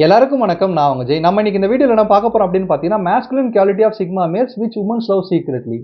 எல்லாருக்கும் வணக்கம். நான் உங்க ஜெய். நம்ம இன்னைக்கு இந்த வீடியோல என்ன பார்க்க போறோம் அப்படின்னு பார்த்தீங்கன்னா, masculine quality of sigma males which womens love secretly.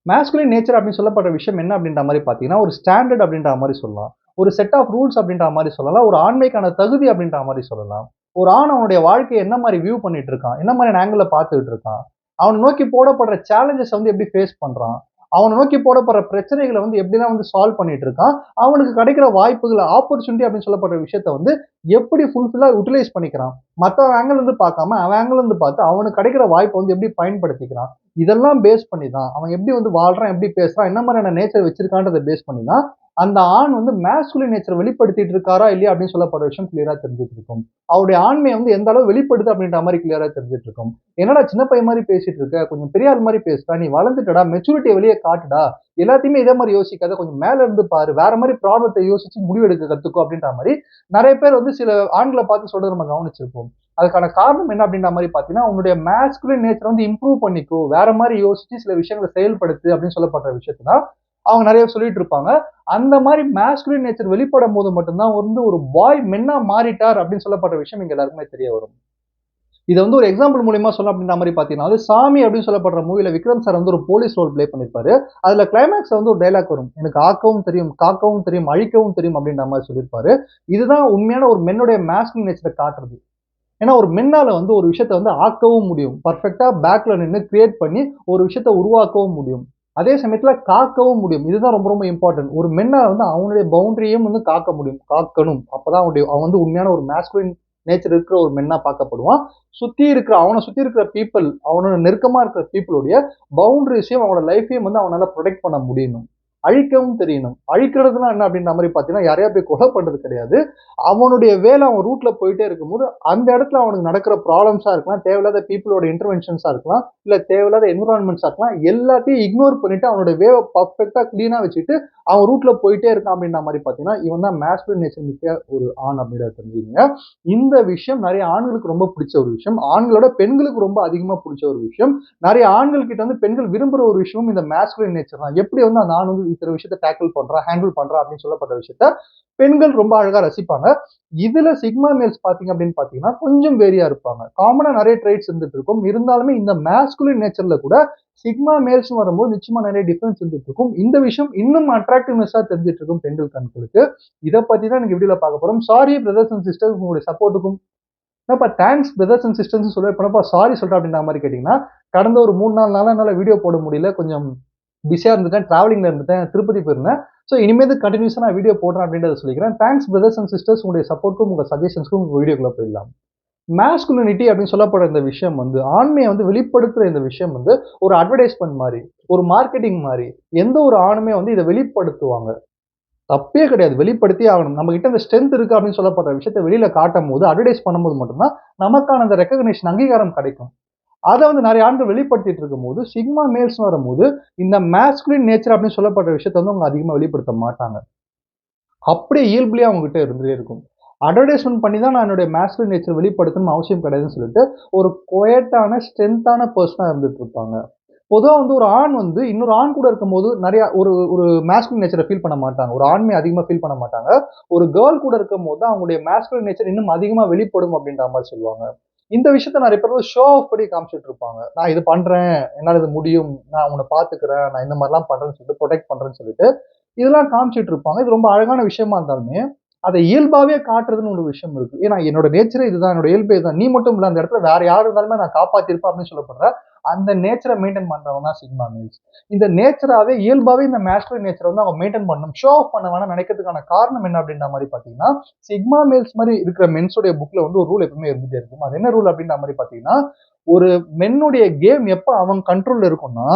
Masculine nature அப்படின்னு சொல்லப்படுற விஷயம் என்ன அப்படின்ற மாரி பார்த்தீங்கன்னா, ஒரு ஸ்டாண்டர்ட் அப்படின்ற மாரி சொல்லலாம். ஒரு செட் ஆஃப் ரூல்ஸ் அப்படின்ற மாரி சொல்லலாம். ஒரு ஆண்மைக்கான தகுதி அப்படின்ற மாரி சொல்லலாம். ஒரு ஆண் அவனுடைய வாழ்க்கைய என்ன மாரி வியூ பண்ணிட்டு இருக்கான்? என்ன மாரியான ஆங்கிள்ல பார்த்துட்டு இருக்கான்? அவன நோக்கி போடப்படுற சேலஞ்சஸ் வந்து எப்படி ஃபேஸ் பண்றான்? அவன நோக்கி போடப்படுற பிரச்சனைகள வந்து எப்படிலாம் வந்து சால்வ் பண்ணிட்டு இருக்கான்? அவனுக்கு கிடைக்கிற வாய்ப்புகள ஆப்பர்ச்சுனிட்டி அப்படின்னு சொல்லப்படுற விஷயத்த வந்து எப்படி ஃபுல்ஃபில்லா யுட்டிலைஸ் பண்ணிக்கிறான்? மத்தவன் ஆங்கிள் இருந்து பார்க்காம, அவன் ஆங்கிள் இருந்து பார்த்து அவனுக்கு கிடைக்கிற வாய்ப்ப வந்து எப்படி பயன்படுத்திக்கிறான்? இதெல்லாம் பேஸ் பண்ணி தான் அவன் எப்படி வந்து வாழ்றான், எப்படி பேசுறான், என்ன மாதிரியான நேச்சர் வச்சிருக்கான்றத பேஸ் பண்ணி தான் அந்த ஆண் வந்து மாஸ்குலின் நேச்சர் வெளிப்படுத்திட்டு இருக்காரா இல்லையா அப்படின்னு சொல்லப்படுற விஷயம் கிளியரா தெரிஞ்சுட்டு இருக்கும். அவருடைய ஆண்மையை வந்து எந்த அளவு வெளிப்படுது அப்படின்ற மாதிரி கிளியரா தெரிஞ்சுட்டு இருக்கும். என்னடா சின்ன பையன் மாதிரி பேசிட்டு இருக்க, கொஞ்சம் பெரிய ஆள் மாதிரி பேசுடா, நீ வளர்ந்துட்டடா, மெச்சூரிட்டியை வெளியே காட்டுடா, எல்லாத்தையுமே இதே மாதிரி யோசிக்காத, கொஞ்சம் மேல இருந்து பாரு, வேற மாதிரி ப்ராப்ளத்தை யோசிச்சு முடிவெடுக்க கத்துக்கோ அப்படின்ற மாதிரி நிறைய பேர் வந்து சில ஆண்களை பார்த்து சொல்றதை நம்ம கவனிச்சிருப்போம். அதுக்கான காரணம் என்ன அப்படின்ற மாதிரி பாத்தீங்கன்னா, உன்னுடைய மாஸ்குலின் நேச்சர் வந்து இம்ப்ரூவ் பண்ணிக்கோ, வேற மாதிரி யோசிச்சு சில விஷயங்களை செயல்படுத்து அப்படின்னு சொல்லப்படுற விஷயத்தான் அவங்க நிறைய சொல்லிட்டு இருப்பாங்க. அந்த மாதிரி மாஸ்குலின் நேச்சர் வெளிப்படும் போது மட்டும்தான் வந்து ஒரு பாய் மென்னா மாறிட்டார் அப்படின்னு சொல்லப்படுற விஷயம் இங்க எல்லாருக்குமே தெரிய வரும். இதை வந்து ஒரு எக்ஸாம்பிள் மூலியமா சொல்ல அப்படின்ற மாதிரி பாத்தீங்கன்னா, அது சாமி அப்படின்னு சொல்லப்படுற மூவில விக்ரம் சார் வந்து ஒரு போலீஸ் ரோல் பிளே பண்ணிருப்பாரு. அதுல கிளைமேக்ஸ் வந்து ஒரு டைலாக் வரும், எனக்கு ஆக்கவும் தெரியும், காக்கவும் தெரியும், அழிக்கவும் தெரியும் அப்படின்ற மாதிரி சொல்லியிருப்பாரு. இதுதான் உண்மையான ஒரு மென்னுடைய மாஸ்குலின் நேச்சரை காட்டுறது. ஏன்னா ஒரு மென்னால வந்து ஒரு விஷயத்த வந்து ஆக்கவும் முடியும், பர்ஃபெக்டா பேக்ல நின்று கிரியேட் பண்ணி ஒரு விஷயத்த உருவாக்கவும் முடியும், அதே சமயத்துல காக்கவும் முடியும். இதுதான் ரொம்ப ரொம்ப இம்பார்ட்டன்ட். ஒரு மென்னால வந்து அவனுடைய பவுண்டரியும் வந்து காக்க முடியும், காக்கணும். அப்பதான் அவன் வந்து உண்மையான ஒரு மாஸ்குலின் நேச்சர் இருக்கிற ஒரு மென்னா பார்க்கப்படுவான். அவனை சுத்தி இருக்கிற பீப்புள், அவனோட நெருக்கமா இருக்கிற பீப்புளுடைய பவுண்டரிஸையும் அவனோட லைஃபையும் வந்து அவனால ப்ரொடெக்ட் பண்ண முடியணும். அழிக்கவும் தெரியணும். அழிக்கிறதுனா என்ன அப்படின்ற மாதிரி பார்த்தீங்கன்னா, யாரையா போய் கொலை பண்றது கிடையாது. அவனுடைய வேலை அவன் ரூட்ல போயிட்டே இருக்கும்போது, அந்த இடத்துல அவனுக்கு நடக்கிற ப்ராப்ளம்ஸா இருக்கலாம், தேவையில்லாத பீப்புளோட இன்டர்வென்ஷன்ஸா இருக்கலாம், இல்ல தேவையில்லாத என்விரான்மெண்ட்ஸா இருக்கலாம். எல்லாத்தையும் இக்னோர் பண்ணிட்டு அவனுடைய வேவ பெர்ஃபெக்ட்டா கிளீனா வச்சுட்டு, அவன் ரூட்ல போயிட்டே இருக்கான் அப்படின்ற மாரி பார்த்தீங்கன்னா, இவன் தான் மாஸ்குலின் நேச்சர் மிக்க ஒரு ஆண் அப்படின்றத தெரிஞ்சுக்கங்க. இந்த விஷயம் நெறைய ஆண்களுக்கு ரொம்ப பிடிச்ச ஒரு விஷயம். ஆண்களோட பெண்களுக்கு ரொம்ப அதிகமா பிடிச்ச ஒரு விஷயம். நெறைய ஆண்கள் கிட்ட வந்து பெண்கள் விரும்புற ஒரு விஷயமும் இந்த மாஸ்குலின் நேச்சர் தான். எப்படி வந்து அந்த ஆண் வந்து இத்தனை விஷயத்த டேக்கிள் பண்றான், ஹேண்டில் பண்றான் அப்படின்னு சொல்லப்பட்ட விஷயத்த பெண்கள் ரொம்ப அழகா ரசிப்பாங்க. இதுல சிக்மா மேல்ஸ் பாத்தீங்க அப்படின்னு பாத்தீங்கன்னா, கொஞ்சம் வேரியா இருப்பாங்க. காமனா நெறைய ட்ரைட்ஸ் இருந்துட்டு இருக்கும். இருந்தாலுமே இந்த மாஸ்குலின் நேச்சர்ல கூட சிக்மா மேல்ஸ்ன்னு வரும்போது நிச்சயமா நெறைய டிஃபரன்ஸ் இருந்துட்டு இருக்கும். இந்த விஷயம் இன்னும் அட்ராக்டிவ்னெஸ்ஸா தெரிஞ்சுட்டு இருக்கும் பெண்கள் கண்களுக்கு. இத பத்தி தான் இன்னைக்கு வீடியோல பார்க்க போறோம். சாரி பிரதர்ஸ் அண்ட் சிஸ்டர்ஸ், உங்களுடைய சப்போர்ட்டுக்கும் என்னப்பா தேங்க்ஸ் பிரதர்ஸ் அண்ட் சிஸ்டர்ஸ்ன்னு சொல்ல இப்ப சாரி சொல்றேன் அப்படின்ற மாரி கேட்டீங்கன்னா, கடந்த ஒரு 3, 4 நாளா என்னால வீடியோ போட முடியல. கொஞ்சம் பிஸியா இருந்துட்டேன். டிராவலிங்ல இருந்துட்டேன். திருப்பதி போயிருந்தேன். ஸோ இனிமேல் கன்டினியூஸா நான் வீடியோ போடுறேன் அப்படின்றத சொல்லிக்கிறேன். தேங்க்ஸ் பிரதர்ஸ் அண்ட் சிஸ்டர்ஸ், உங்களுடைய சப்போர்ட்க்கும், உங்க சஜஷன்ஸ்க்கும் உங்க வீடியோக்குள்ள போயிடலாம். மாஸ்குலினிட்டி அப்படின்னு சொல்லப்படுற இந்த விஷயம் வந்து, ஆண்மையை வந்து வெளிப்படுத்துற இந்த விஷயம் வந்து ஒரு அட்வர்டைஸ்மென்ட் மாரி, ஒரு மார்க்கெட்டிங் மாரி, எந்த ஒரு ஆணுமே வந்து இத வெளிப்படுத்துவாங்க. தப்பே கிடையாது. வெளிப்படுத்தியே ஆகணும். நம்ம கிட்ட இந்த ஸ்ட்ரென்த் இருக்கு அப்படின்னு சொல்லப்படுற விஷயத்த வெளியில காட்டும்போது, அட்வர்டைஸ் பண்ணும்போது மட்டும் தான் நமக்கான அந்த ரெகக்னிஷன், அங்கீகாரம் கிடைக்கும். அத வந்து நெறைய ஆண்கள் வெளிப்படுத்திட்டு இருக்கும்போது, சிக்மா மேல்ஸ்ன்னு வரும்போது, இந்த மாஸ்குலின் நேச்சர் அப்படின்னு சொல்லப்படுற விஷயத்த வந்து அவங்க அதிகமா வெளிப்படுத்த மாட்டாங்க. அப்படியே இயல்புலயே அவங்க கிட்ட இருந்துட்டே இருக்கும். அட்வர்டைஸ்மென்ட் பண்ணி தான் நான் என்னுடைய மாஸ்குலின் நேச்சர் வெளிப்படுத்தணும்னு அவசியம் கிடையாதுன்னு சொல்லிட்டு, ஒரு குவைட்டான, ஸ்ட்ரென்த்தான பெர்சனா இருந்துட்டு இருப்பாங்க. பொதுவா வந்து ஒரு ஆண் வந்து இன்னொரு ஆண் கூட இருக்கும்போது நெறைய ஒரு ஒரு மாஸ்குலின் நேச்சர ஃபீல் பண்ண மாட்டாங்க. ஒரு ஆண்மை அதிகமா ஃபீல் பண்ண மாட்டாங்க. ஒரு கேர்ள் கூட இருக்கும்போது தான் அவங்களுடைய மாஸ்குலின் நேச்சர் இன்னும் அதிகமா வெளிப்படும் அப்படின்ற மாரி சொல்லுவாங்க. இந்த விஷயத்த நெறைய பேர் வந்து ஷோ ஆஃப் பண்ணி காமிச்சிட்டு இருப்பாங்க. நான் இது பண்றேன், என்னால இது முடியும், நான் உன்ன பார்த்துக்கிறேன், நான் இந்த மாரிலாம் பண்றேன்னு சொல்லிட்டு புரொடெக்ட் பண்றேன்னு சொல்லிட்டு, இதெல்லாம் காமிச்சிட்டு இருப்பாங்க. இது ரொம்ப அழகான விஷயமா இருந்தாலுமே, அத இயல்பாவே காட்டுறதுன்னு ஒரு விஷயம் இருக்கு. ஏன்னா என்னோட நேச்சரே இதுதான், என்னோட இயல்பே இதுதான். நீ மட்டும் இல்ல, அந்த இடத்துல வேற யார் இருந்தாலுமே நான் காப்பாத்திருப்பேன் அப்படின்னு சொல்லப்படுற அந்த நேச்சர மெயின்டெயின் பண்றவங்க தான் சிக்மா மேல்ஸ். இந்த நேச்சராவே இயல்பாவே இந்த மாஸ்குலின் நேச்சர வந்து அவங்க மெயின்டெயின் பண்ணணும். ஷோ ஆஃப் பண்ண வேணாம்னு நினைக்கிறதுக்கான காரணம் என்ன அப்படின்ற மாரி பார்த்தீங்கன்னா, சிக்மா மேல்ஸ் மாரி இருக்கிற மென்ஸோட புக்ல வந்து ஒரு ரூல் எப்பவுமே இருந்துட்டே இருக்கும். அது என்ன ரூல் அப்படின்ற மாரி பார்த்தீங்கன்னா, ஒரு மென்னுடைய கேம் எப்ப அவன் கண்ட்ரோல்ல இருக்கும்னா,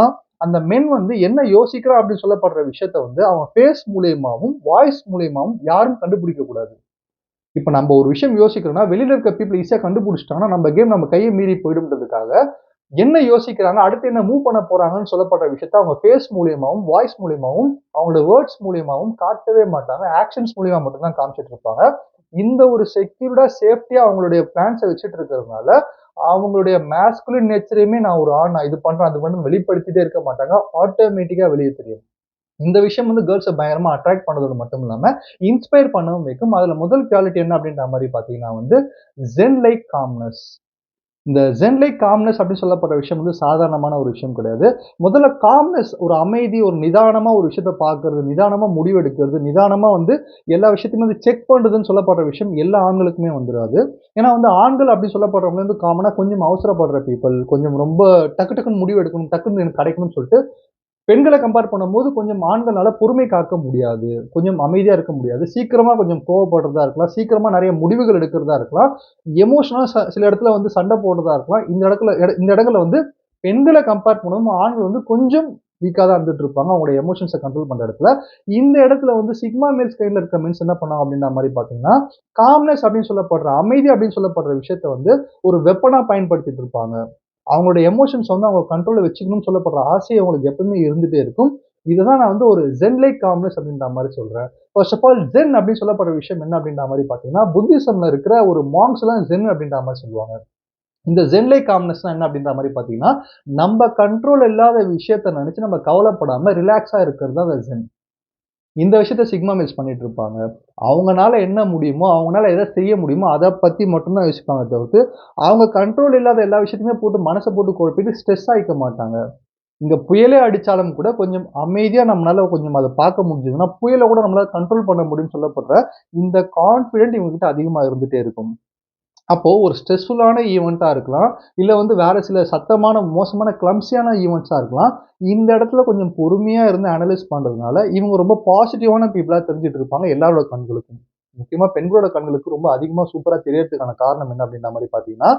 அந்த மென் வந்து என்ன யோசிக்கிறான் அப்படின்னு சொல்லப்படுற விஷயத்த வந்து அவன் ஃபேஸ் மூலியமாவும், வாய்ஸ் மூலியமாவும் யாரும் கண்டுபிடிக்க கூடாது. இப்ப நம்ம ஒரு விஷயம் யோசிக்கிறோம்னா, வெளியில இருக்க பீப்பிள் ஈஸியா கண்டுபிடிச்சுட்டாங்கன்னா, நம்ம கேம் நம்ம கைய மீறி போயிடும்ன்றதுக்காக, என்ன யோசிக்கிறாங்க, அடுத்து என்ன மூவ் பண்ண போறாங்கன்னு சொல்லப்படுற விஷயத்த அவங்க ஃபேஸ் மூலியமாவும், வாய்ஸ் மூலியமாவும், அவங்களோட வேர்ட்ஸ் மூலியமாவும் காட்டவே மாட்டாங்க. ஆக்ஷன்ஸ் மூலியமா மட்டும் தான் காமிச்சிட்டு இருப்பாங்க. இந்த ஒரு செக்யூர்டா, சேஃப்டியா அவங்களுடைய பிளான்ஸ வச்சுட்டு இருக்கிறதுனால, அவங்களுடைய மாஸ்குலின் நேச்சரையுமே நான் ஒரு ஆண், நான் இது பண்றேன், அது பண்றேன்னு வெளிப்படுத்திட்டே இருக்க மாட்டாங்க. ஆட்டோமேட்டிக்கா வெளிய தெரியும். இந்த விஷயம் வந்து கேர்ள்ஸை பயங்கரமா அட்ராக்ட் பண்ணதோடு மட்டும் இல்லாம இன்ஸ்பயர் பண்ணவும் வைக்கும். அதுல முதல் குவாலிட்டி என்ன அப்படின்ற மாதிரி பாத்தீங்கன்னா வந்து ஜென் லைக் காம்னஸ். இந்த ஜென் லைக் காம்னஸ் அப்படின்னு சொல்லப்படுற விஷயம் வந்து சாதாரணமான ஒரு விஷயம் கிடையாது. முதல்ல காம்னஸ், ஒரு அமைதி, ஒரு நிதானமா ஒரு விஷயத்த பார்க்கறது, நிதானமா முடிவெடுக்கிறது, நிதானமா வந்து எல்லா விஷயத்தையுமே வந்து செக் பண்றதுன்னு சொல்லப்படுற விஷயம் எல்லா ஆண்களுக்குமே வந்துராது. ஏன்னா வந்து ஆண்கள் அப்படி சொல்லப்படுறவங்க வந்து காமனா கொஞ்சம் அவசரப்படுற பீப்பிள், கொஞ்சம் ரொம்ப டக்கு டக்குன்னு முடிவு எடுக்கணும், டக்குன்னு எனக்கு கிடைக்கணும்னு சொல்லிட்டு பெண்கள கம்பேர் பண்ணும்போது கொஞ்சம் ஆண்களால பொறுமை காக்க முடியாது. கொஞ்சம் அமைதியா இருக்க முடியாது. சீக்கிரமா கொஞ்சம் கோவப்படுறதா இருக்கலாம். சீக்கிரமா நெறைய முடிவுகள் எடுக்கிறதா இருக்கலாம். எமோஷனலா சில இடத்துல வந்து சண்டை போடுறதா இருக்கலாம். இந்த இடங்கள்ல வந்து பெண்கள கம்பேர் பண்ணும்போது ஆண்கள் வந்து கொஞ்சம் வீக்கா தான் இருந்துட்டு இருப்பாங்க. அவங்களுடைய எமோஷன்ஸ கண்ட்ரோல் பண்ற இடத்துல. இந்த இடத்துல வந்து சிக்மா மேல்ஸ் கைண்ட்ல இருக்க மென்ஸ் என்ன பண்ணுவாங்க அப்படின்ற மாரி பார்த்தீங்கன்னா, காம்னஸ் அப்படின்னு சொல்லப்படுற அமைதி அப்படின்னு சொல்லப்படுற விஷயத்த வந்து ஒரு வெப்பனா பயன்படுத்திட்டு இருப்பாங்க. அவங்களுடைய எமோஷன்ஸ் வந்து அவங்க கண்ட்ரோல்ல வச்சுக்கணும்னு சொல்லப்படுற ஆசை அவங்களுக்கு எப்பவுமே இருந்துட்டே இருக்கும். இதுதான் நான் வந்து ஒரு ஜென் லைக் காம்னஸ் அப்படின்ற மாரி சொல்றேன். ஃபர்ஸ்ட் ஆஃப் ஆல் ஜென் அப்படின்னு சொல்லப்படுற விஷயம் என்ன அப்படின்ற மாரி பார்த்தீங்கன்னா, புத்திசம்ல இருக்கிற ஒரு மாங்க்ஸ்லாம் ஜென் அப்படின்ற மாரி சொல்லுவாங்க. இந்த ஜென் லைக் காம்னஸ்னா என்ன அப்படின்ற மாரி பார்த்தீங்கன்னா, நம்ம கண்ட்ரோல் இல்லாத விஷயத்த நெனச்சு நம்ம கவலைப்படாம ரிலாக்ஸா இருக்கிறது தான் அந்த ஜென். இந்த விஷயத்த சிக்மா மேல்ஸ் பண்ணிட்டு இருப்பாங்க. அவங்கனால என்ன முடியுமோ, அவங்கனால எத செய்ய முடியுமோ, அத பத்தி மட்டும் தான் யோசிப்பாங்க தவிர்த்து, அவங்க கண்ட்ரோல் இல்லாத எல்லா விஷயத்தையுமே போட்டு மனச போட்டு குழப்பிட்டு ஸ்ட்ரெஸ் ஆயிக்க மாட்டாங்க. இங்க புயலே அடிச்சாலும் கூட கொஞ்சம் அமைதியா நம்மளால கொஞ்சம் அத பார்க்க முடிஞ்சதுன்னா, புயல கூட நம்மளால கண்ட்ரோல் பண்ண முடியும்னு சொல்லப்படுற இந்த கான்ஃபிடென்ட் இவங்க கிட்ட அதிகமா இருந்துட்டே இருக்கும். அப்போ ஒரு ஸ்ட்ரெஸ்ஃபுல்லான ஈவென்ட்டா இருக்கலாம். இல்ல வந்து வேற சில சத்தமான, மோசமான கிளம்ப்சியான ஈவென்ட்ஸா இருக்கலாம். இந்த இடத்துல கொஞ்சம் பொறுமையா இருந்து அனலைஸ் பண்றதுனால, இவங்க ரொம்ப பாசிட்டிவான பீப்பிளா தெரிஞ்சுட்டு இருப்பாங்க எல்லாரோட கண்களுக்கும். முக்கியமா பெண்களோட கண்களுக்கு ரொம்ப அதிகமா சூப்பரா தெரியறதுக்கான காரணம் என்ன அப்படின்ற மாரி பார்த்தீங்கன்னா,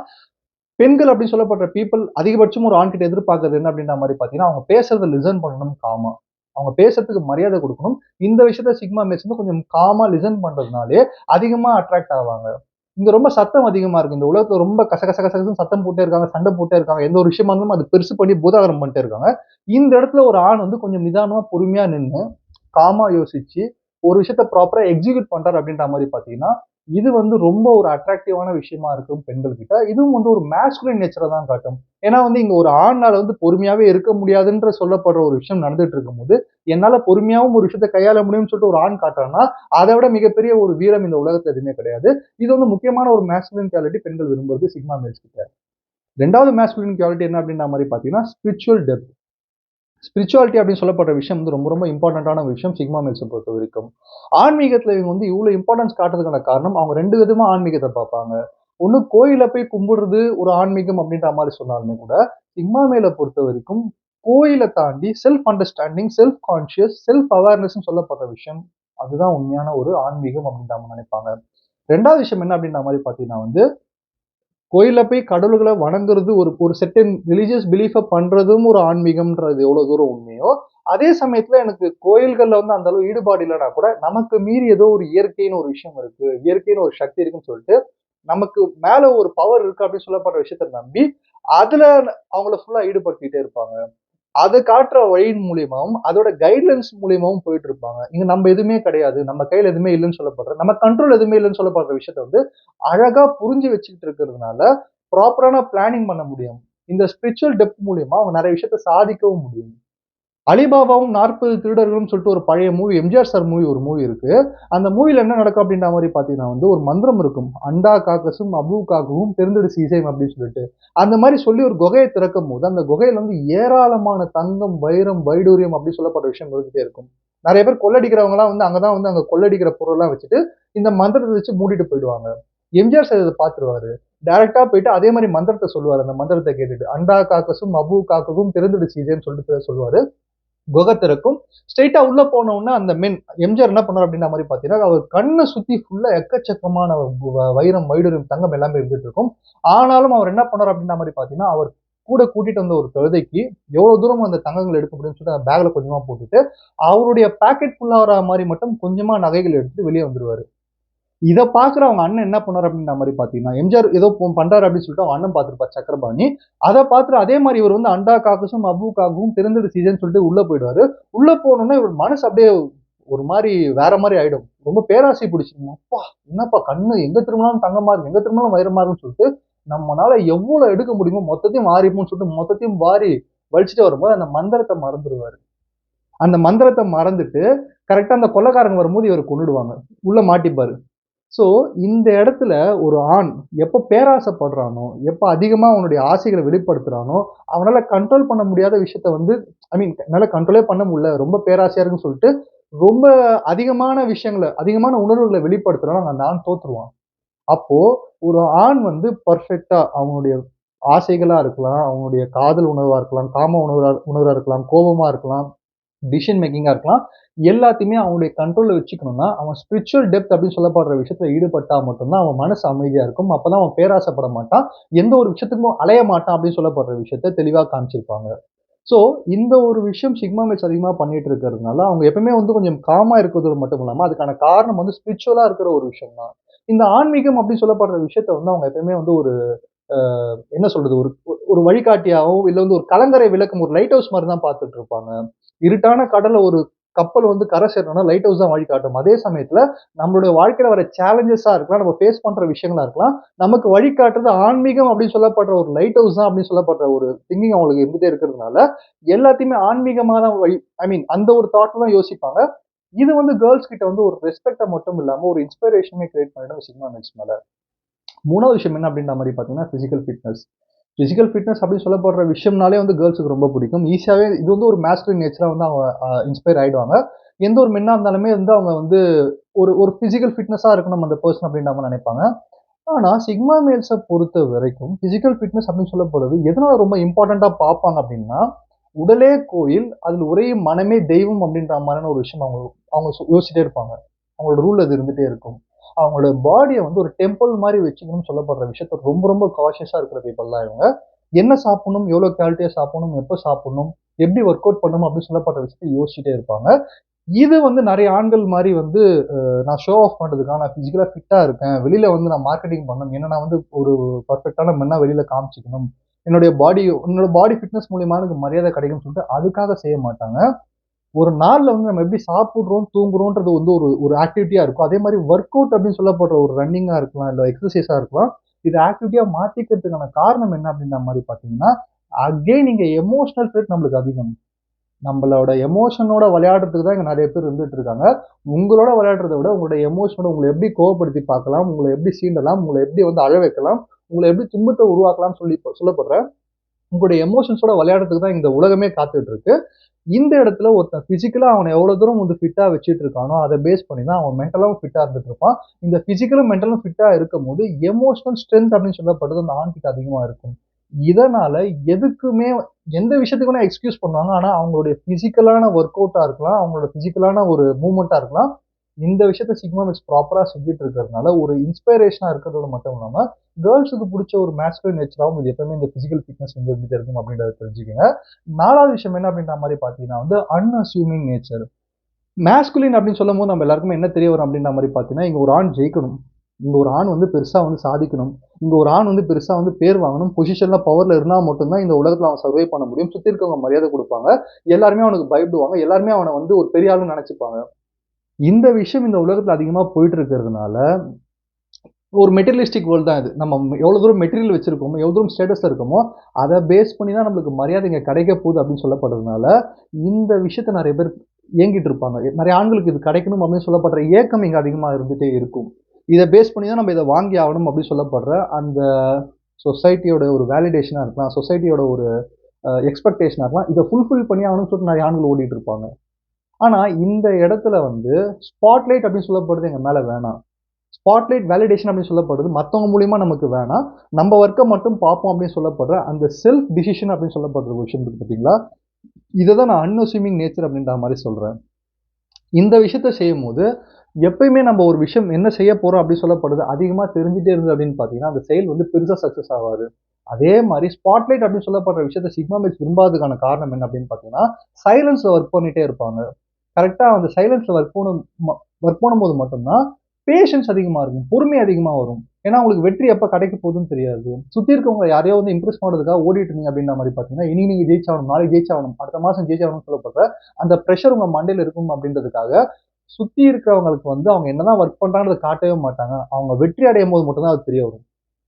பெண்கள் அப்படின்னு சொல்லப்படுற பீப்பிள் அதிகபட்சம் ஒரு ஆண்கிட்ட எதிர்பார்க்கிறது என்ன அப்படின்ற மாரி பார்த்தீங்கன்னா, அவங்க பேசுறத லிசன் பண்ணணும் காமா. அவங்க பேசுறதுக்கு மரியாதை குடுக்கணும். இந்த விஷயத்த சிக்மா மேல்ஸ் வந்து கொஞ்சம் காமா லிசன் பண்றதுனாலே அதிகமா அட்ராக்ட் ஆவாங்க. இங்க ரொம்ப சத்தம் அதிகமா இருக்கு. இந்த உலகத்துல ரொம்ப கசகசன்னு சத்தம் போட்டே இருக்காங்க, சண்டை போட்டே இருக்காங்க. எந்த ஒரு விஷயமா இருந்தாலும் அது பெருசு பண்ணி பூதாகரம் பண்ணிட்டே இருக்காங்க. இந்த இடத்துல ஒரு ஆண் வந்து கொஞ்சம் நிதானமா, பொறுமையா நின்னு, காமா யோசிச்சு, ஒரு விஷயத்த ப்ராப்பரா எக்ஸிக்யூட் பண்றாரு அப்படின்ற மாரி பார்த்தீங்கன்னா, இது வந்து ரொம்ப ஒரு அட்ராக்டிவான விஷயமா இருக்கும் பெண்கள் கிட்ட. இதுவும் வந்து ஒரு மாஸ்குலின் நேச்சர தான் காட்டும். ஏன்னா வந்து இங்க ஒரு ஆணால வந்து பொறுமையாவே இருக்க முடியாதுன்ற சொல்லப்படுற ஒரு விஷயம் நடந்துட்டு இருக்கும்போது, என்னால பொறுமையாவும் ஒரு விஷயத்த கையாள முடியும்னு சொல்லிட்டு ஒரு ஆண் காட்டுறான்னா, அத விட மிகப்பெரிய ஒரு வீரம் இந்த உலகத்துல எதுவுமே கிடையாது. இது வந்து முக்கியமான ஒரு மாஸ்குலின் குவாலிட்டி பெண்கள் விரும்புறது சிக்மா மேல்ஸ் கிட்ட. 2வது மாஸ்குலின் குவாலிட்டி என்ன அப்படின்ற மாரி பார்த்தீங்கன்னா, ஸ்பிரிச்சுவல் டெப்த். ஸ்பிரிச்சுவாலிட்டி அப்படின்னு சொல்லப்படுற விஷயம் வந்து ரொம்ப ரொம்ப இம்பார்ட்டன்ட்டான விஷயம் சிக்மா மேல்ஸ பொறுத்தவரைக்கும். ஆன்மீகத்துல இவங்க வந்து இவ்ளோ இம்பார்ட்டன்ஸ் காட்டுறதுக்கான காரணம், அவங்க 2 விதமா ஆன்மீகத்த பார்ப்பாங்க. ஒண்ணு கோயில்ல போய் கும்பிடுறது ஒரு ஆன்மீகம் அப்படின்ற மாரி சொன்னாலுமே கூட, சிக்மா மேல பொறுத்தவரைக்கும் கோயில தாண்டி self understanding, self conscious, self அவேர்னஸ்ன்னு சொல்லப்படுற விஷயம், அதுதான் உண்மையான ஒரு ஆன்மீகம் அப்படின்னு அவங்க நினைப்பாங்க. 2வது விஷயம் என்ன அப்படின்ற மாரி பார்த்தீங்கன்னா வந்து, கோயில்ல போய் கடவுள்கள வணங்குறது ஒரு ஒரு செர்டைன் ரிலிஜியஸ் பிலீஃப பண்றதும் ஒரு ஆன்மீகம்ன்றது எவ்வளோ தூரம் உண்மையோ, அதே சமயத்துல எனக்கு கோயில்கள்ல வந்து அந்த அளவு ஈடுபாடு இல்லன்னா கூட, நமக்கு மீறி ஏதோ ஒரு இயற்கைன்னு ஒரு விஷயம் இருக்கு. இயற்கைன்னு ஒரு சக்தி இருக்குன்னு சொல்லிட்டு, நமக்கு மேல ஒரு பவர் இருக்கு அப்படின்னு சொல்லப்படுற விஷயத்த நம்பி, அதுல அவங்கள ஃபுல்லா ஈடுபடுத்திட்டே இருப்பாங்க. அத காட்டுற வழியின் மூலியமாவும், அதோட கைட்லைன்ஸ் மூலியமாவும் போயிட்டு இருப்பாங்க. இங்க நம்ம எதுவுமே கிடையாது. நம்ம கையில எதுவுமே இல்லன்னு சொல்லப்படுற, நம்ம கண்ட்ரோல் எதுவுமே இல்லன்னு சொல்லப்படுற விஷயத்த வந்து, அழகா புரிஞ்சு வச்சுக்கிட்டு இருக்கிறதுனால, ப்ராப்பரான பிளானிங் பண்ண முடியும். இந்த ஸ்பிரிச்சுவல் டெப்த் மூலியமா அவங்க நெறைய விஷயத்த சாதிக்கவும் முடியும். அலிபாபாவும் 40 திருடர்களும் சொல்லிட்டு ஒரு பழைய மூவி, எம்ஜிஆர் சார் மூவி ஒரு மூவி இருக்கு. அந்த மூவில என்ன நடக்கும் அப்படின்ற மாரி பார்த்தீங்கன்னா வந்து, ஒரு மந்திரம் இருக்கும். "அண்டா காக்கசும் அபூ காக்கவும் பெருந்தெடு சீசேம்" அப்படின்னு சொல்லிட்டு. அந்த மாரி சொல்லி ஒரு குகைய திறக்கும்போது, அந்த குகையில வந்து ஏராளமான தங்கம், வைரம், வைடூரியம் அப்படி சொல்லப்பட்ட விஷயம் இருந்துட்டே இருக்கும். நெறைய பேர் கொள்ளடிக்கிறவங்கலாம் வந்து அங்க தான் வந்து அங்க கொள்ளடிக்கிற பொருள்லாம் வச்சுட்டு, இந்த மந்திரத்த வச்சு மூடிட்டு போயிடுவாங்க. எம்ஜிஆர் சார் இத பார்த்துருவாரு. டைரக்ட்டா போயிட்டு அதே மாரி மந்திரத்த சொல்லுவாரு. அந்த மந்திரத்த கேட்டுட்டு. "அண்டா காக்கசும் அபூ காக்கவும் திறந்திடு சீசேன்னு" சொல்லிட்டு சொல்லுவாரு. குகை திறக்கும். ஸ்ட்ரெயிட்டா உள்ள போன உடனே அந்த மென் எம்ஜிஆர் என்ன பண்ணாரு அப்படின்ற மாரி பார்த்தீங்கன்னா, அவர் கண்ண சுத்தி ஃபுல்லா எக்கச்சக்கமான வைரம், வைடூரியம், தங்கம் எல்லாமே இருந்துட்டு இருக்கும். ஆனாலும் அவர் என்ன பண்ணாரு அப்படின்ற மாரி பார்த்தீங்கன்னா, அவர் கூட கூட்டிட்டு வந்த ஒரு கழுதைக்கு எவ்வளோ தூரம் அந்த தங்கங்கள் எடுக்க முடியும்னு சொல்லிட்டு அந்த பேக்ல கொஞ்சமா போட்டுட்டு, அவருடைய பாக்கெட் ஃபுல் ஆகுற மாரி மட்டும் கொஞ்சமா நகைகள் எடுத்துட்டு வெளிய வந்துருவாரு. இத பார்க்குற அவங்க அண்ணன் என்ன பண்ணாரு அப்படின்ற மாரி பார்த்தீங்கன்னா, எம்ஜிஆர் ஏதோ பண்றாரு அப்படின்னு சொல்லிட்டு அவங்க அண்ணன் பார்த்திருப்பார் சக்கரபாணி. அத பார்த்துட்டு அதே மாரி இவர் வந்து அண்டா காக்கசும், அபூ காக்கவும் திறந்திடு சீசேன்னு சொல்லிட்டு உள்ள போயிடுவாரு. உள்ள போனோனே இவர் மனசு அப்படியே ஒரு மாரி வேற மாரி ஆயிடும். ரொம்ப பேராசை பிடிச்சிரும். அப்பா! என்னப்பா கண்ணு எங்க திரும்பினாலும் தங்கமா இருக்கு, எங்க திரும்பினாலும் வைரமா இருக்குன்னு சொல்லிட்டு, நம்மனால எவ்வளோ எடுக்க முடியுமோ மொத்தத்தையும் வாரிப்போம்ன்னு சொல்லிட்டு மொத்தத்தையும் வாரி வலிச்சுட்டு வரும்போது அந்த மந்திரத்த மறந்துருவாரு. அந்த மந்திரத்தை மறந்துட்டு கரெக்டா அந்த கொலைகாரங்க வரும்போது இவர் கொன்னுடுவாங்க, உள்ள மாட்டிப்பாரு. ஸோ இந்த இடத்துல ஒரு ஆண் எப்போ பேராசைப்படுறானோ, எப்போ அதிகமா அவனுடைய ஆசைகளை வெளிப்படுத்துறானோ, அவனால கண்ட்ரோல் பண்ண முடியாத விஷயத்த வந்து என்னால கண்ட்ரோலே பண்ண முடியல, ரொம்ப பேராசையா இருக்குன்னு சொல்லிட்டு ரொம்ப அதிகமான விஷயங்கள, அதிகமான உணர்வுகளை வெளிப்படுத்துறானோ அந்த ஆண் தோத்துருவான். அப்போ ஒரு ஆண் வந்து பெர்ஃபெக்ட்டா அவனுடைய ஆசைகளா இருக்கலாம், அவனுடைய காதல் உணர்வா இருக்கலாம், காம உணர்வா இருக்கலாம், கோபமா இருக்கலாம், டிசிஷன் மேக்கிங்கா இருக்கலாம். எல்லாத்தையுமே அவனுடைய கண்ட்ரோல்ல வச்சுக்கணும்னா, அவன் ஸ்பிரிச்சுவல் டெப்த் அப்படின்னு சொல்லப்படுற விஷயத்துல ஈடுபட்டா மட்டும் தான் அவன் மனசு அமைதியா இருக்கும். அப்பதான் அவன் பேராசைப்பட மாட்டான். எந்த ஒரு விஷயத்துக்கும் அலைய மாட்டான் அப்படின்னு சொல்லப்படுற விஷயத்த தெளிவா காமிச்சிருப்பாங்க. ஸோ இந்த ஒரு விஷயம் சிக்மா மேட்ஸ் அதிகமா பண்ணிட்டு இருக்கிறதுனால, அவங்க எப்பவுமே வந்து கொஞ்சம் காமா இருக்கிறது மட்டும் இல்லாம, அதுக்கான காரணம் வந்து ஸ்பிரிச்சுவலா இருக்கிற ஒரு விஷயம் தான். இந்த ஆன்மீகம் அப்படின்னு சொல்லப்படுற விஷயத்த வந்து அவங்க எப்பவுமே வந்து ஒரு அ என்ன சொல்றது? ஒரு ஒரு வழிகாட்டியாவோ, இல்ல வந்து ஒரு கலங்கரை விளக்கம், ஒரு லைட் ஹவுஸ் மாரி தான் பார்த்துட்டு இருப்பாங்க. இருட்டான கடல்ல ஒரு கப்பல் வந்து கரை சேரணும்னா, லைட் ஹவுஸ் தான் வழிகாட்டும். அதே சமயத்துல நம்மளுடைய வாழ்க்கையில வர சேலஞ்சஸா இருக்கலாம், நம்ம ஃபேஸ் பண்ற விஷயங்களா இருக்கலாம், நமக்கு வழிகாட்டுறது ஆன்மீகம் அப்படின்னு சொல்லப்படுற ஒரு லைட் ஹவுஸ் தான் அப்படின்னு சொல்லப்படுற ஒரு திங்கிங் அவங்களுக்கு இருந்துட்டே இருக்கிறதுனால, எல்லாத்தையுமே ஆன்மீகமா தான் வழி அந்த ஒரு தாட்ல தான் யோசிப்பாங்க. இது வந்து கேர்ள்ஸ் கிட்ட வந்து ஒரு ரெஸ்பெக்ட்ட மட்டும் இல்லாம, ஒரு இன்ஸ்பிரேஷனுமே கிரியேட் பண்ணிடும் சிக்மா மேக்ஸ் மேல. 3வது விஷயம் என்ன அப்படின்ற மாரி பார்த்தீங்கன்னா, பிசிக்கல் ஃபிட்னஸ். பிசிக்கல் ஃபிட்னஸ் அப்படின்னு சொல்லப்படுற விஷயம்னாலே வந்து கேர்ள்ஸுக்கு ரொம்ப பிடிக்கும். ஈஸியாவே இது வந்து ஒரு மாஸ்குலின் நேச்சரா வந்து அவங்க இன்ஸ்பயர் ஆயிடுவாங்க. எந்த ஒரு மென்னா இருந்தாலுமே வந்து அவங்க வந்து ஒரு ஒரு பிசிக்கல் ஃபிட்னஸா இருக்கணும் அந்த பெர்சன் அப்படின்ற மாரி நினைப்பாங்க. ஆனா சிக்மா மேல்ஸ பொறுத்த வரைக்கும் பிசிக்கல் ஃபிட்னஸ் அப்படின்னு சொல்லப்படுறது எதனால ரொம்ப இம்பார்ட்டன்ட்டா பார்ப்பாங்க அப்படின்னா, உடலே கோயில், அதில் உறையும் மனமே தெய்வம் அப்படின்ற மாரியான ஒரு விஷயம் அவங்க அவங்க யோசிச்சிட்டே இருப்பாங்க. அவங்களோட ரூல் அது இருந்துட்டே இருக்கும். அவங்களோட பாடிய வந்து ஒரு டெம்பிள் மாரி வச்சுக்கணும்னு சொல்லப்படுற விஷயத்த ரொம்ப ரொம்ப காஷியஸா இருக்கிற பீப்பிள் தான் இவங்க. என்ன சாப்பிடணும், எவ்வளோ குவாலிட்டியா சாப்பிடணும், எப்ப சாப்பிடணும், எப்படி ஒர்க் அவுட் பண்ணணும் அப்படின்னு சொல்லப்படுற விஷயத்த யோசிச்சுட்டே இருப்பாங்க. இது வந்து நெறைய ஆண்கள் மாரி வந்து நான் ஷோ ஆஃப் பண்றதுக்காக நான் பிசிக்கலா ஃபிட்டா இருக்கேன். வெளியில வந்து நான் மார்க்கெட்டிங் பண்ணணும். ஏன்னா நான் வந்து ஒரு பெர்ஃபெக்ட்டான மென்னா வெளியில காமிச்சுக்கணும். என்னோட பாடி ஃபிட்னஸ் மூலியமா எனக்கு மரியாதை கிடைக்கும்னு சொல்லிட்டு அதுக்காக செய்ய மாட்டாங்க. ஒரு நாள்ல வந்து நம்ம எப்படி சாப்பிடுறோம், தூங்குறோம்ன்றது வந்து ஒரு ஒரு ஆக்டிவிட்டியா இருக்கும். அதே மாரி வொர்க் அவுட் அப்படின்னு சொல்லப்படுற ஒரு ரன்னிங்கா இருக்கலாம், இல்ல எக்ஸர்சைஸா இருக்கலாம். இத ஆக்டிவிட்டியா மாத்திக்கிறதுக்கான காரணம் என்ன அப்படின்ற மாரி பார்த்தீங்கன்னா, அகைன் இங்க எமோஷனல் ட்ரெட் நம்மளுக்கு அதிகம். நம்மளோட எமோஷனோட விளையாடுறதுக்கு தான் இங்க நெறைய பேர் இருந்துட்டு இருக்காங்க. உங்களோட விளையாடுறத விட உங்களோட எமோஷனோட உங்கள எப்படி கோவப்படுத்தி பார்க்கலாம், உங்கள எப்படி சீண்டலாம், உங்கள எப்படி வந்து அழ வைக்கலாம், உங்கள எப்படி துன்பத்த உருவாக்கலாம்னு சொல்லப்படுற உங்களுடைய எமோஷன்ஸோட விளையாடுறதுக்கு தான் இந்த உலகமே காத்துட்டு இருக்கு. இந்த இடத்துல ஒருத்தன் பிசிக்கலா அவன எவ்வளவு தூரம் வந்து ஃபிட்டா வச்சுட்டு இருக்கானோ, அத பேஸ் பண்ணி தான் அவன் மென்டலாவும் ஃபிட்டா இருந்துட்டு இருப்பான். இந்த பிசிக்கலும், மென்டலும் ஃபிட்டா இருக்கும்போது, எமோஷனல் ஸ்ட்ரென்த் அப்படின்னு சொல்லப்படுறது அந்த ஆண்கிட்ட அதிகமா இருக்கும். இதனால எதுக்குமே எந்த விஷயத்துக்கு வேணா எக்ஸ்கியூஸ் பண்ணுவாங்க. ஆனா, அவங்களுடைய பிசிக்கலான வொர்க் அவுட்டா இருக்கலாம், அவங்களோட பிசிக்கலான ஒரு மூவ்மெண்ட்டா இருக்கலாம். இந்த விஷயத்த சிக்மா மிக்ஸ் ப்ராப்பரா செஞ்சுட்டு இருக்கிறதுனால, ஒரு இன்ஸ்பிரேஷனா இருக்கிறதோட மட்டும் இல்லாம, கேர்ள்ஸுக்கு புடிச்ச ஒரு மாஸ்குலின் நேச்சராவும் இது எப்பவுமே இந்த பிசிக்கல் ஃபிட்னஸ் வந்து இருந்துட்டே இருக்கும் அப்படின்றத தெரிஞ்சுக்கங்க. 4வது விஷயம் என்ன அப்படின்ற மாரி பார்த்தீங்கன்னா வந்து, அன்அஸ்யூமிங் நேச்சர். மாஸ்குலின் அப்படின்னு சொல்லும்போது நம்ம எல்லாருக்குமே என்ன தெரிய வரும் அப்படின்ற மாரி பார்த்தீங்கன்னா, இங்க ஒரு ஆண் ஜெயிக்கணும். இங்க ஒரு ஆண் வந்து பெருசா வந்து சாதிக்கணும். இங்க ஒரு ஆண் வந்து பெருசா வந்து பேர் வாங்கணும். பொசிஷன்ல, பவர்ல இருந்தா மட்டும் தான் இந்த உலகத்துல அவன் சர்வை பண்ண முடியும். சுத்தி இருக்கவங்க மரியாதை குடுப்பாங்க. எல்லாருமே அவனுக்கு பயப்படுவாங்க. எல்லாருமே அவன வந்து ஒரு பெரிய ஆளுன்னு நெனச்சுப்பாங்க. இந்த விஷயம் இந்த உலகத்துல அதிகமா போயிட்டு இருக்கிறதுனால, ஒரு மெட்டீரியலிஸ்டிக் வேர்ல்ட் தான் இது. நம்ம எவ்வளவு தூரம் மெட்டீரியல் வச்சிருக்கோமோ, எவ்வளவு தூரம் ஸ்டேட்டஸ்ல இருக்கோமோ, அத பேஸ் பண்ணி தான் நம்மளுக்கு மரியாதை இங்க கிடைக்க போகுது அப்படின்னு சொல்லப்படுறதுனால, இந்த விஷயத்த நெறைய பேர் ஏங்கிட்டு இருப்பாங்க. நெறைய ஆண்களுக்கு இது கிடைக்கணும் அப்படின்னு சொல்லப்படுற ஏக்கம் இங்க அதிகமா இருந்துட்டே இருக்கும். இத பேஸ் பண்ணி தான் நம்ம இத வாங்கி ஆகணும் அப்படின்னு சொல்லப்படுற அந்த சொசைட்டியோட ஒரு வேலிடேஷனா இருக்கலாம். சொசைட்டியோட ஒரு எக்ஸ்பெக்டேஷனா இருக்கலாம். இத ஃபுல்ஃபில் பண்ணி ஆகணும்னு சொல்லிட்டு நெறைய ஆண்கள் ஓடிட்டு இருப்பாங்க. ஆனா இந்த இடத்துல வந்து ஸ்பாட்லைட் அப்படின்னு சொல்லப்படுறது எங்க மேல வேணாம். ஸ்பாட்லைட் வேலிடேஷன் அப்படின்னு சொல்லப்படுறது மத்தவங்க மூலியமா நமக்கு வேணாம். நம்ம ஒர்க்க மட்டும் பார்ப்போம் அப்படின்னு சொல்லப்படுற அந்த செல்ஃப் டிசிஷன் அப்படின்னு சொல்லப்படுற ஒரு விஷயம் இருக்கு பார்த்தீங்களா? இத தான் நான் அன்அஸ்யூமிங் நேச்சர் அப்படின்ற மாரி சொல்றேன். இந்த விஷயத்த செய்யும்போது, எப்பயுமே நம்ம ஒரு விஷயம் என்ன செய்ய போறோம் அப்படின்னு சொல்லப்படுது, அதிகமா தெரிஞ்சுட்டே இருந்தது அப்படின்னு பார்த்தீங்கன்னா, அந்த செயல் வந்து பெருசா சக்சஸ் ஆவாது. அதே மாரி ஸ்பாட்லைட் அப்படின்னு சொல்லப்படுற விஷயத்த சிக்மா மேக்ஸ் விரும்பாததுக்கான காரணம் என்ன அப்படின்னு பார்த்தீங்கன்னா, சைலன்ஸ்ல ஒர்க் பண்ணிட்டே இருப்பாங்க. கரெக்ட்டா அந்த சைலன்ஸ்ல ஒர்க் பண்ணும்போது மட்டும் தான் பேஷன்ஸ் அதிகமா இருக்கும். பொறுமை அதிகமா வரும். ஏன்னா, உங்களுக்கு வெற்றி எப்ப கிடைக்க போகுதுன்னு தெரியாது. சுத்தி இருக்கவங்க யாரையோ வந்து இம்ப்ரெஸ் பண்றதுக்காக ஓடிட்டு இருந்தீங்க அப்படின்ற மாரி பார்த்தீங்கன்னா, இனி நீங்க ஜெயிச்சாகணும், நாளைக்கு ஜெயிச்சாகணும், அடுத்த மாசம் ஜெயிச்சாகணும்னு சொல்லப்படுற அந்த பிரஷர் உங்க மண்டையில இருக்கும் அப்படின்றதுக்காக, சுத்தி இருக்கிறவங்களுக்கு வந்து அவங்க என்னதான் ஒர்க் பண்றாங்கன்றத காட்டவே மாட்டாங்க. அவங்க வெற்றி அடையும்போது மட்டும் தான் அது தெரிய வரும்.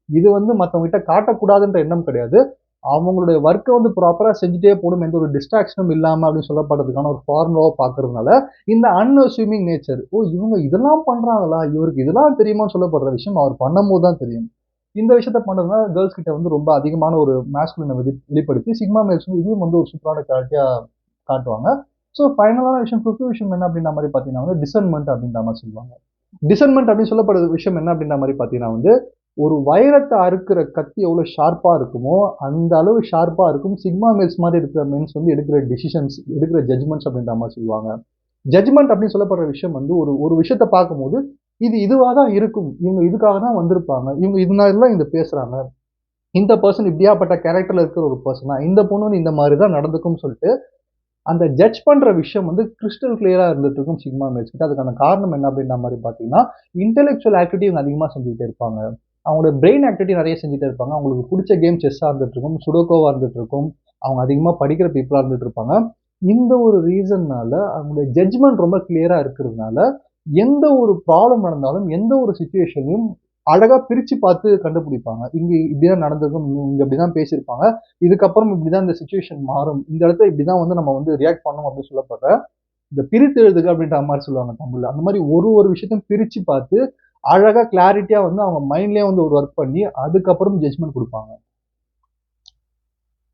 இது வந்து மத்தவங்க கிட்ட காட்டக்கூடாதுன்ற எண்ணம் கிடையாது. அவங்களுடைய ஒர்க்கை வந்து ப்ராப்பரா செஞ்சுட்டே போகணும், எந்த ஒரு டிஸ்ட்ராக்ஷனும் இல்லாம அப்படின்னு சொல்லப்படுறதுக்கான ஒரு ஃபார்முலாவா பார்க்கறதுனால, இந்த அன்அஸ்யூமிங் நேச்சர். ஓ! இவங்க இதெல்லாம் பண்றாங்களா? இவருக்கு இதெல்லாம் தெரியுமான்னு சொல்லப்படுற விஷயம் அவர் பண்ணும்போது தான் தெரியும். இந்த விஷயத்த பண்றதுனால கேர்ள்ஸ் கிட்ட வந்து ரொம்ப அதிகமான ஒரு மாஸ்குலின வெளிப்படுத்தி, சிக்மா மேல்ஸ் வந்து இதையும் வந்து ஒரு சூப்பரான குவாலிட்டியா காட்டுவாங்க. ஸோ ஃபைனலான விஷயம், ஃபிஃப்த் விஷயம் என்ன அப்படின்ற மாரி பார்த்தீங்கன்னா வந்து டிசர்ன்மென்ட் அப்படின்ற மாரி சொல்லுவாங்க. டிசர்ன்மென்ட் அப்படின்னு சொல்லப்படுற விஷயம் என்ன அப்படின்ற மாரி பார்த்தீங்கன்னா வந்து, ஒரு வைரத்த அறுக்கிற கத்தி எவ்வளோ ஷார்ப்பா இருக்குமோ, அந்த அளவு ஷார்ப்பா இருக்கும் சிக்மா மேல்ஸ் மாரி இருக்கிற மென்ஸ் வந்து எடுக்கிற டிசிஷன்ஸ், எடுக்கிற ஜட்ஜ்மெண்ட்ஸ் அப்படின்ற மாரி சொல்லுவாங்க. ஜட்ஜ்மென்ட் அப்படின்னு சொல்லப்படுற விஷயம் வந்து ஒரு ஒரு விஷயத்த பார்க்கும்போது, இது இதுவா தான் இருக்கும். இவங்க இதுக்காக தான் வந்திருப்பாங்க. இவங்க இதனால தான் இத பேசுறாங்க. இந்த பெர்சன் இப்படியாப்பட்ட கேரக்டர்ல இருக்கிற ஒரு பெர்சனா, இந்த பொண்ணு வந்து இந்த மாரி தான் நடந்துக்கும்னு சொல்லிட்டு, அந்த ஜட்ஜ் பண்ற விஷயம் வந்து கிறிஸ்டல் கிளியரா இருந்துட்டு இருக்கும் சிக்மா மேல்ஸ் கிட்ட. அதுக்கான காரணம் என்ன அப்படின்ற மாரி பார்த்தீங்கன்னா, இன்டெலக்சுவல் ஆக்டிவிட்டி இவங்க அதிகமா செஞ்சுகிட்டே இருப்பாங்க. அவங்களோட பிரெயின் ஆக்டிவிட்டி நெறைய செஞ்சுட்டே இருப்பாங்க. அவங்களுக்கு புடிச்ச கேம் செஸ்ஸா இருந்துட்டு இருக்கும், சுடோகோவா இருந்துட்டு இருக்கும். அவங்க அதிகமா படிக்கிற பீப்பிளா இருந்துட்டு இருப்பாங்க. இந்த ஒரு ரீசன்னால அவங்களுடைய ஜட்ஜ்மென்ட் ரொம்ப கிளியரா இருக்கிறதுனால, எந்த ஒரு ப்ராப்ளம் நடந்தாலும், எந்த ஒரு சிச்சுவேஷனையும் அழகா பிரிச்சு பார்த்து கண்டுபிடிப்பாங்க. இங்க இப்படிதான் நடந்திருக்கும், இங்க இப்படிதான் பேசியிருப்பாங்க. இதுக்கப்புறம் இப்படிதான் இந்த சிச்சுவேஷன் மாறும். இந்த இடத்துல இப்படிதான் வந்து நம்ம வந்து ரியாக்ட் பண்ணணும் அப்படின்னு சொல்லப்படுற, இந்த பிரித்து எழுதுக அப்படின்ற மாரி சொல்லுவாங்க தமிழ்ல. அந்த மாரி ஒரு ஒரு விஷயத்தையும் பிரிச்சு பார்த்து, அழகா கிளாரிட்டியா வந்து அவங்க மைண்ட்லயே வந்து ஒரு ஒர்க் பண்ணி, அதுக்கப்புறம் ஜட்ஜ்மென்ட் குடுப்பாங்க.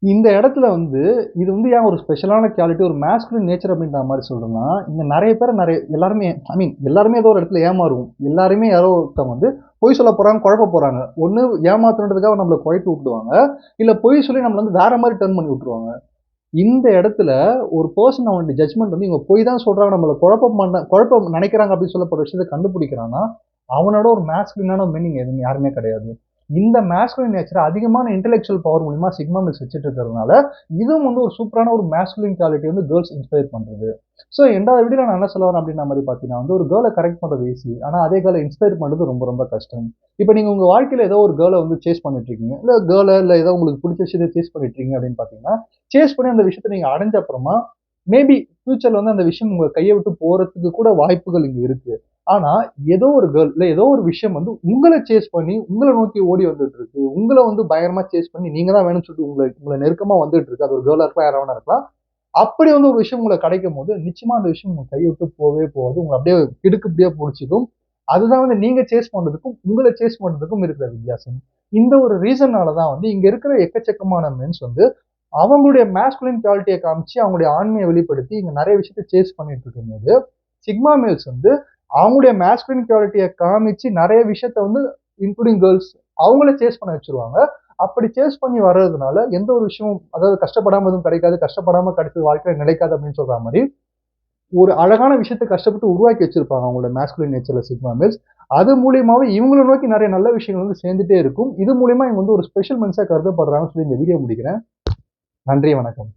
இந்த இடத்துல வந்து, இது வந்து ஏன் ஒரு ஸ்பெஷலான குவாலிட்டி, ஒரு மாஸ்குலின் நேச்சர் அப்படின்ற மாரி சொல்றேன்னா, இங்க நெறைய பேர் எல்லாருமே ஐ மீன் எல்லாருமே ஏதோ ஒரு இடத்துல ஏமாறுவோம். எல்லாருமே யாரோ ஒருத்தவங்க வந்து பொய் சொல்ல போறாங்க, குழப்ப போறாங்க. ஒண்ணு ஏமாத்தணுன்றதுக்காக நம்மள குழப்பி விட்டுடுவாங்க. இல்ல பொய் சொல்லி நம்மள வந்து வேற மாரி டர்ன் பண்ணி விட்டுருவாங்க. இந்த இடத்துல ஒரு பெர்சன் அவனுடைய ஜட்ஜ்மென்ட் வந்து இவங்க பொய் தான் சொல்றாங்க, நம்மள குழப்பம் நினைக்கிறாங்க அப்படின்னு சொல்லப்படுற விஷயத்த கண்டுபிடிக்கிறான்னா, அவனோட ஒரு மாஸ்குலினான மீனிங் எதுவும் யாருமே கிடையாது. இந்த மாஸ்குலின் நேச்சர் அதிகமான இன்டெலக்சுவல் பவர் மூலியமா சிக்மா மேல்ஸ் வச்சுட்டு இருக்கிறதுனால, இதுவும் வந்து ஒரு சூப்பரான ஒரு மாஸ்குலின் குவாலிட்டி வந்து கேர்ள்ஸ் இன்ஸ்பயர் பண்றது. ஸோ 2வது வீடியோல நான் என்ன சொல்ல வரேன் அப்படின்ற மாரி பார்த்தீங்கன்னா வந்து, ஒரு கேர்ள கரெக்ட் பண்றது ஈஸி. ஆனா அதே கேர்ள இன்ஸ்பயர் பண்றது ரொம்ப ரொம்ப கஷ்டம். இப்ப நீங்க உங்க வாழ்க்கையில ஏதோ ஒரு கேர்ள வந்து சேஸ் பண்ணிட்டு இருக்கீங்க. இல்ல ஏதோ உங்களுக்கு புடிச்ச விஷயத்த சேஸ் பண்ணிட்டு இருக்கீங்க அப்படின்னு பார்த்தீங்கன்னா, சேஸ் பண்ணி அந்த விஷயத்த நீங்க அடைஞ்ச அப்புறமா, மேபி ஃபியூச்சர்ல வந்து அந்த விஷயம் உங்க கைய விட்டு போறதுக்கு கூட வாய்ப்புகள் இங்க இருக்கு. ஆனா, ஏதோ ஒரு கேர்ள், இல்ல ஏதோ ஒரு விஷயம் வந்து உங்கள சேஸ் பண்ணி, உங்கள நோக்கி ஓடி வந்துட்டு இருக்கு. உங்கள வந்து பயங்கரமா சேஸ் பண்ணி, நீங்க தான் வேணும்னு சொல்லிட்டு உங்கள உங்கள நெருக்கமா வந்துட்டு இருக்கு. அது ஒரு கேர்ளா இருக்கலாம், யாரா வேணா இருக்கலாம். அப்படி வந்து ஒரு விஷயம் உங்களுக்கு கிடைக்கும்போது, நிச்சயமா அந்த விஷயம் உங்க கைய விட்டு போவே போகாது. உங்கள அப்படியே கிடுக்கிப்பிடியா புடிச்சுக்கும். அதுதான் வந்து நீங்க சேஸ் பண்றதுக்கும், உங்கள சேஸ் பண்றதுக்கும் இருக்கிற வித்தியாசம். இந்த ஒரு ரீசன்னால தான் வந்து இங்க இருக்கிற எக்கச்சக்கமான மென்ஸ் வந்து அவங்களுடைய மாஸ்குலின் குவாலிட்டிய காமிச்சு, அவங்களுடைய ஆண்மைய வெளிப்படுத்தி, இங்க நெறைய விஷயத்த சேஸ் பண்ணிட்டு இருக்கும்போது, சிக்மா மேல்ஸ் வந்து அவங்களுடைய மாஸ்குலின் குவாலிட்டிய காமிச்சு நெறைய விஷயத்த வந்து இன்க்ளூடிங் கேர்ல்ஸ் அவங்கள சேஸ் பண்ண வச்சுருவாங்க. அப்படி சேஸ் பண்ணி வர்றதுனால எந்த ஒரு விஷயமும் அதாவது கஷ்டப்படாம எதுவும் கிடைக்காது. கஷ்டப்படாம கிடைச்சது வாழ்க்கையில நிலைக்காது அப்படின்னு சொல்ற மாரி, ஒரு அழகான விஷயத்த கஷ்டப்பட்டு உருவாக்கி வச்சிருப்பாங்க அவங்களோட மாஸ்குலின் நேச்சர்ல சிக்மா மேல்ஸ். அது மூலியமாவே இவங்கள நோக்கி நெறைய நல்ல விஷயங்கள் வந்து சேர்ந்துட்டே இருக்கும். இது மூலியமா இவங்க வந்து ஒரு ஸ்பெஷல் மென்ஸா கருதப்படுறாங்கன்னு சொல்லி இந்த வீடியோ முடிக்கிறேன். நன்றி, வணக்கம்.